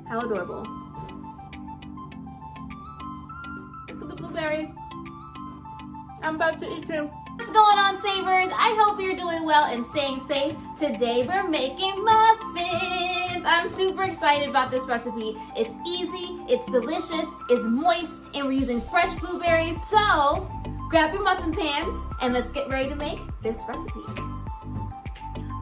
How adorable. Look at the blueberry. I'm about to eat too. What's going on, savers? I hope you're doing well and staying safe. Today we're making muffins. I'm super excited about this recipe. It's easy, it's delicious, it's moist, and we're using fresh blueberries. So grab your muffin pans and let's get ready to make this recipe.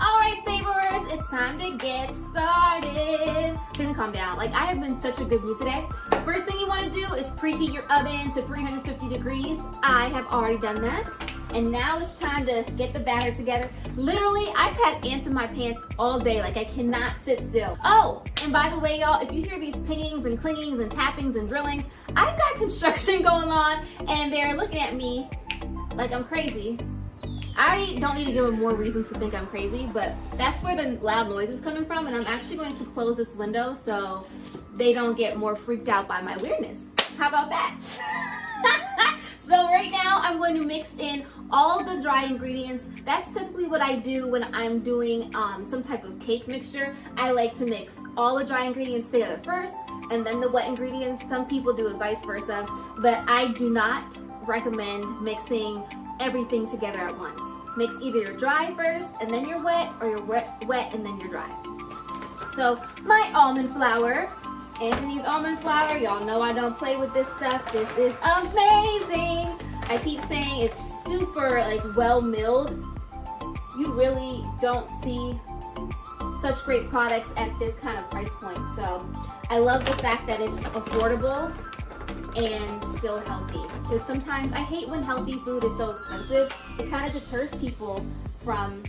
All right, savers, it's time to get started. Let me calm down. Like, I have been in such a good mood today. First thing you want to do is preheat your oven to 350 degrees. I have already done that. And now it's time to get the batter together. Literally, I've had ants in my pants all day. Like, I cannot sit still. Oh, and by the way, y'all, if you hear these pingings and clingings and tappings and drillings, I've got construction going on and they're looking at me like I'm crazy. I already don't need to give them more reasons to think I'm crazy, but that's where the loud noise is coming from, and I'm actually going to close this window so they don't get more freaked out by my weirdness. How about that? So right now I'm going to mix in all the dry ingredients. That's typically what I do when I'm doing some type of cake mixture. I like to mix all the dry ingredients together first and then the wet ingredients. Some people do it vice versa, but I do not recommend mixing everything together at once. Mix either your dry first and then your wet, or your wet and then your dry. So my almond flour, Anthony's almond flour, y'all know I don't play with this stuff. This is amazing. I keep saying it's super like well milled. You really don't see such great products at this kind of price point. So I love the fact that it's affordable and still healthy. Because sometimes I hate when healthy food is so expensive. It kind of deters people from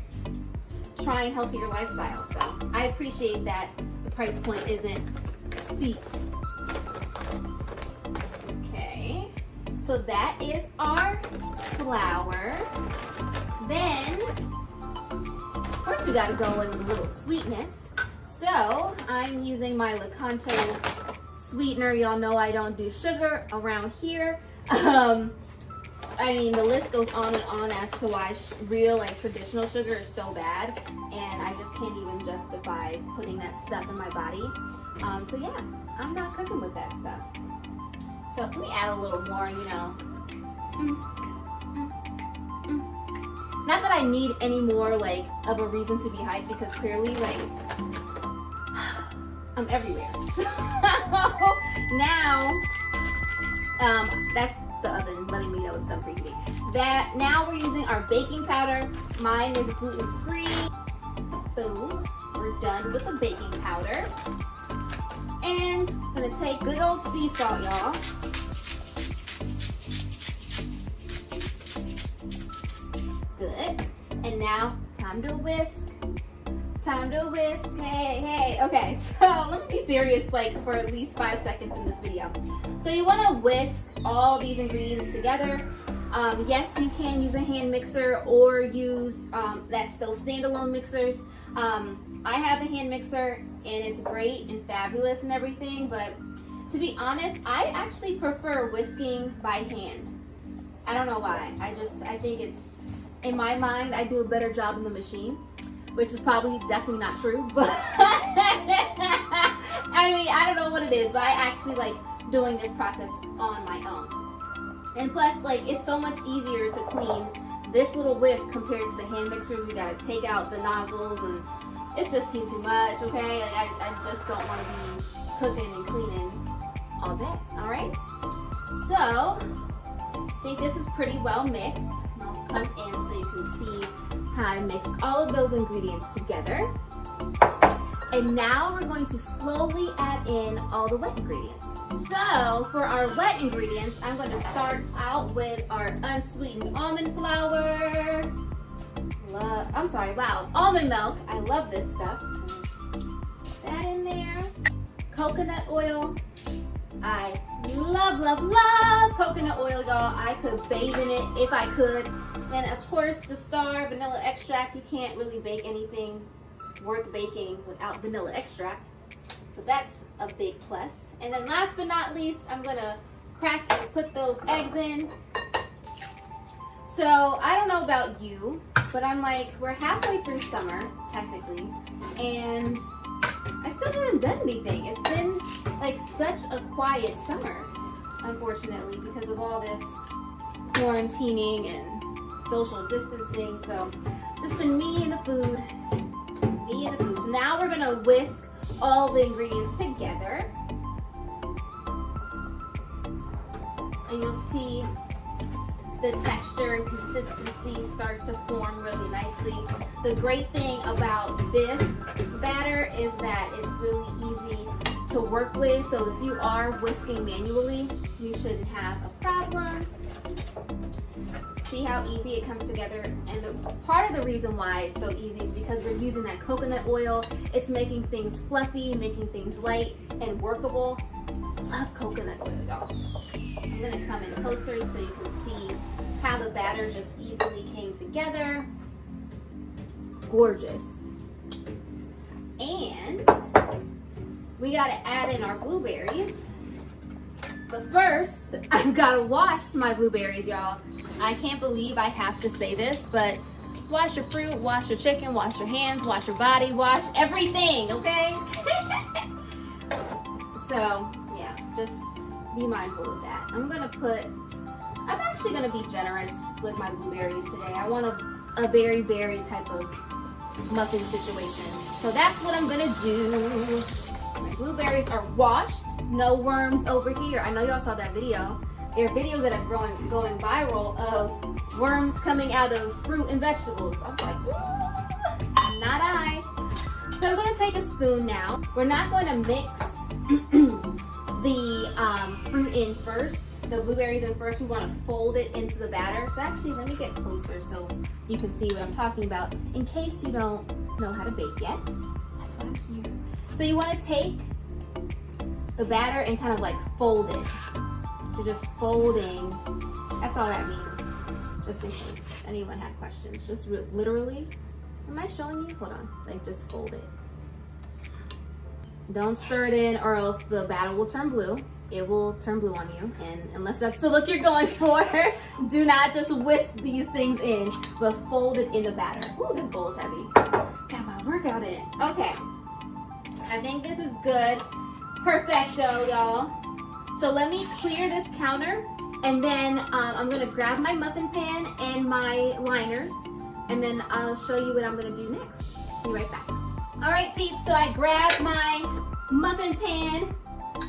trying healthier lifestyles. So I appreciate that the price point isn't steep. Okay, so that is our flour. Then, of course, we gotta go in with a little sweetness. So I'm using my Lecanto sweetener. Y'all know I don't do sugar around here. I mean, the list goes on and on as to why real, like, traditional sugar is so bad, and I just can't even justify putting that stuff in my body. So yeah, I'm not cooking with that stuff. So let me add a little more, you know. Not that I need any more, like, of a reason to be hyped, because clearly, like, I'm everywhere. So now, that's the oven letting me know it's done preheating. That now we're using our baking powder. Mine is gluten-free. Boom. We're done with the baking powder. And I'm gonna take good old sea salt, y'all. Good. And now, time to whisk. Time to whisk. Hey, hey. Okay, so let me be serious, like, for at least 5 seconds in this video. So you want to whisk all these ingredients together. Yes, you can use a hand mixer or use those standalone mixers. I have a hand mixer and it's great and fabulous and everything, but to be honest, I actually prefer whisking by hand. I don't know why. I think it's, in my mind, I do a better job in the machine, which is probably definitely not true, but I mean, I don't know what it is, but I actually like doing this process on my own. And plus, like, it's so much easier to clean this little whisk compared to the hand mixers. You gotta take out the nozzles and it's just too much, okay? Like, I just don't want to be cooking and cleaning all day, all right? So, I think this is pretty well mixed. I'll come in so you can see how I mixed all of those ingredients together. And now we're going to slowly add in all the wet ingredients. So for our wet ingredients, I'm going to start out with our unsweetened almond flour. Almond milk. I love this stuff. Put that in there. Coconut oil. I love, love, love coconut oil, y'all. I could bathe in it if I could. And of course, the star vanilla extract. You can't really bake anything worth baking without vanilla extract. So that's a big plus. And then last but not least, I'm gonna crack and put those eggs in. So I don't know about you, but I'm like, we're halfway through summer, technically, and I still haven't done anything. It's been like such a quiet summer, unfortunately, because of all this quarantining and social distancing. So just been me and the food, me and the food. So now we're gonna whisk all the ingredients together. And you'll see the texture and consistency start to form really nicely. The great thing about this batter is that it's really easy to work with. So if you are whisking manually, you shouldn't have a problem. See how easy it comes together? And part of the reason why it's so easy is because we're using that coconut oil. It's making things fluffy, making things light and workable. Love coconut oil, y'all. I'm gonna come in closer so you can see how the batter just easily came together. Gorgeous. And we gotta add in our blueberries. But first, I've gotta wash my blueberries, y'all. I can't believe I have to say this, but wash your fruit, wash your chicken, wash your hands, wash your body, wash everything, okay? So, yeah, just be mindful of that. I'm actually gonna be generous with my blueberries today. I want a berry type of muffin situation. So that's what I'm gonna do. My blueberries are washed, no worms over here. I know y'all saw that video. There are videos that are going viral of worms coming out of fruit and vegetables. I was like, not I. So I'm gonna take a spoon now. We're not gonna mix the fruit in first, the blueberries in first. We want to fold it into the batter. So actually, let me get closer so you can see what I'm talking about in case you don't know how to bake yet. That's why I'm here. So you want to take the batter and kind of like fold it. So just folding, that's all that means, just in case anyone had questions. Just literally, am I showing you? Hold on, like just fold it. Don't stir it in or else the batter will turn blue. It will turn blue on you, and unless that's the look you're going for, do not just whisk these things in, but fold it in the batter. Ooh, this bowl is heavy. Got my workout in. Okay, I think this is good. Perfecto, y'all. So let me clear this counter, and then I'm gonna grab my muffin pan and my liners, and then I'll show you what I'm gonna do next. Be right back. All right, peeps, so I grabbed my muffin pan.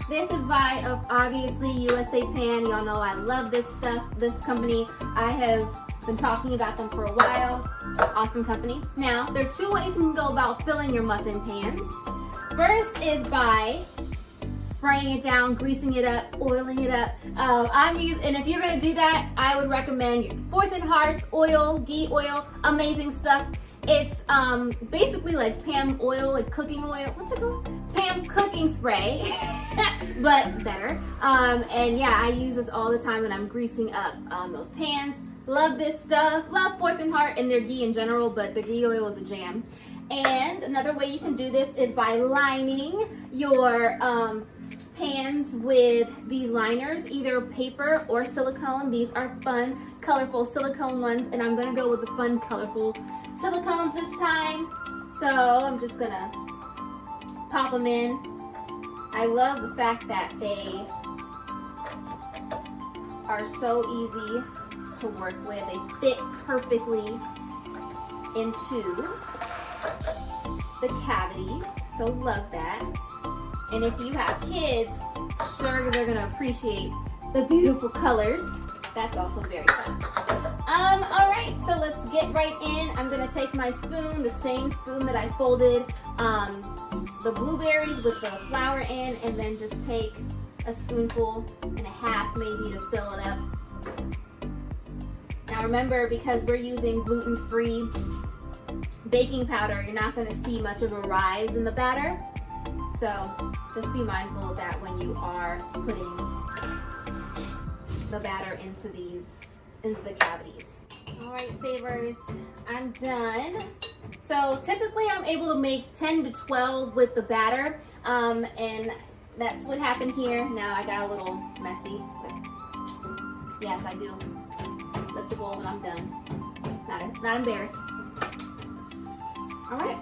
This is by, obviously, USA Pan. Y'all know I love this stuff, this company. I have been talking about them for a while. Awesome company. Now, there are two ways you can go about filling your muffin pans. First is by spraying it down, greasing it up, oiling it up. And if you're gonna do that, I would recommend your Fourth and Hearts oil, ghee oil, amazing stuff. It's basically like Pam oil, like cooking oil. What's it called? Pam cooking spray, but better. And yeah, I use this all the time when I'm greasing up those pans. Love this stuff. Love Fourth and Heart and their ghee in general, but the ghee oil is a jam. And another way you can do this is by lining your pans with these liners, either paper or silicone. These are fun, colorful silicone ones, and I'm gonna go with the fun, colorful silicones this time. So I'm just gonna pop them in. I love the fact that they are so easy to work with. They fit perfectly into the cavities, so love that. And if you have kids, sure they're gonna appreciate the beautiful colors. That's also very fun. All right, so let's get right in. I'm gonna take my spoon, the same spoon that I folded the blueberries with the flour in, and then just take a spoonful and a half maybe to fill it up. Now remember, because we're using gluten-free baking powder, you're not gonna see much of a rise in the batter. So just be mindful of that when you are putting the batter into the cavities. All right, savers, I'm done. So typically I'm able to make 10 to 12 with the batter, and that's what happened here. Now I got a little messy, but yes, I do. Lift the bowl when I'm done. Not embarrassed. All right,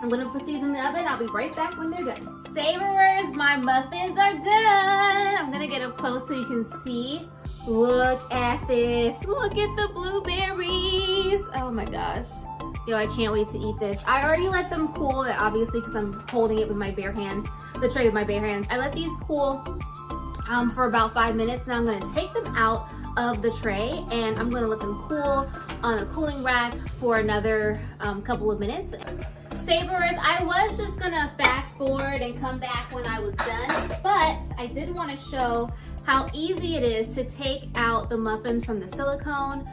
I'm gonna put these in the oven. I'll be right back when they're done. Savorers, my muffins are done. I'm gonna get up close so you can see. Look at this. Look at the blueberries. Oh my gosh. Yo, I can't wait to eat this. I already let them cool, obviously, because I'm holding it with my bare hands, the tray with my bare hands. I let these cool for about 5 minutes. Now I'm gonna take them out of the tray and I'm gonna let them cool on a cooling rack for another couple of minutes. Savorers, I was just gonna fast forward and come back when I was done, but I did want to show how easy it is to take out the muffins from the silicone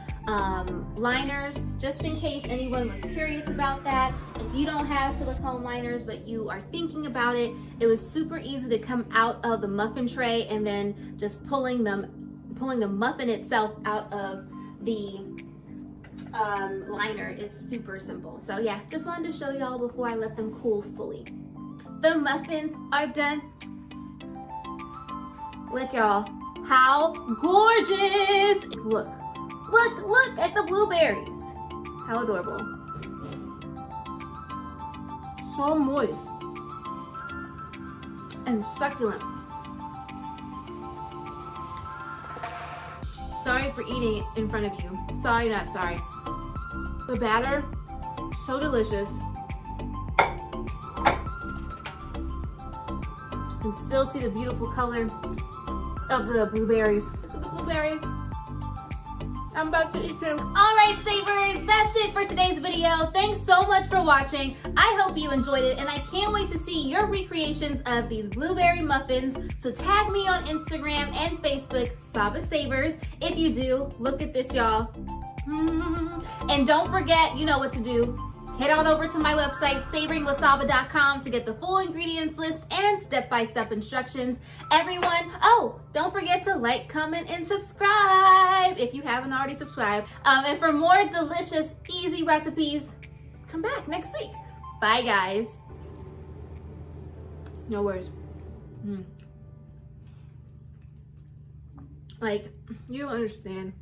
liners, just in case anyone was curious about that. If you don't have silicone liners but you are thinking about it, it was super easy to come out of the muffin tray and then just pulling the muffin itself out of the liner is super simple. So yeah, just wanted to show y'all before I let them cool fully. The muffins are done. Look y'all, how gorgeous. Look at the blueberries. How adorable. So moist and succulent. Sorry for eating it in front of you. Sorry, not sorry. The batter, so delicious. You can still see the beautiful color of the blueberries. Look at the blueberry. I'm about to eat too. All right, Savers, that's it for today's video. Thanks so much for watching. I hope you enjoyed it, and I can't wait to see your recreations of these blueberry muffins. So tag me on Instagram and Facebook, Saba Savers. If you do, look at this, y'all. And don't forget, you know what to do. Head on over to my website, savoringwithsaba.com, to get the full ingredients list and step-by-step instructions. Everyone, oh, don't forget to like, comment, and subscribe if you haven't already subscribed. And for more delicious, easy recipes, come back next week. Bye, guys. No worries. Like, you don't understand.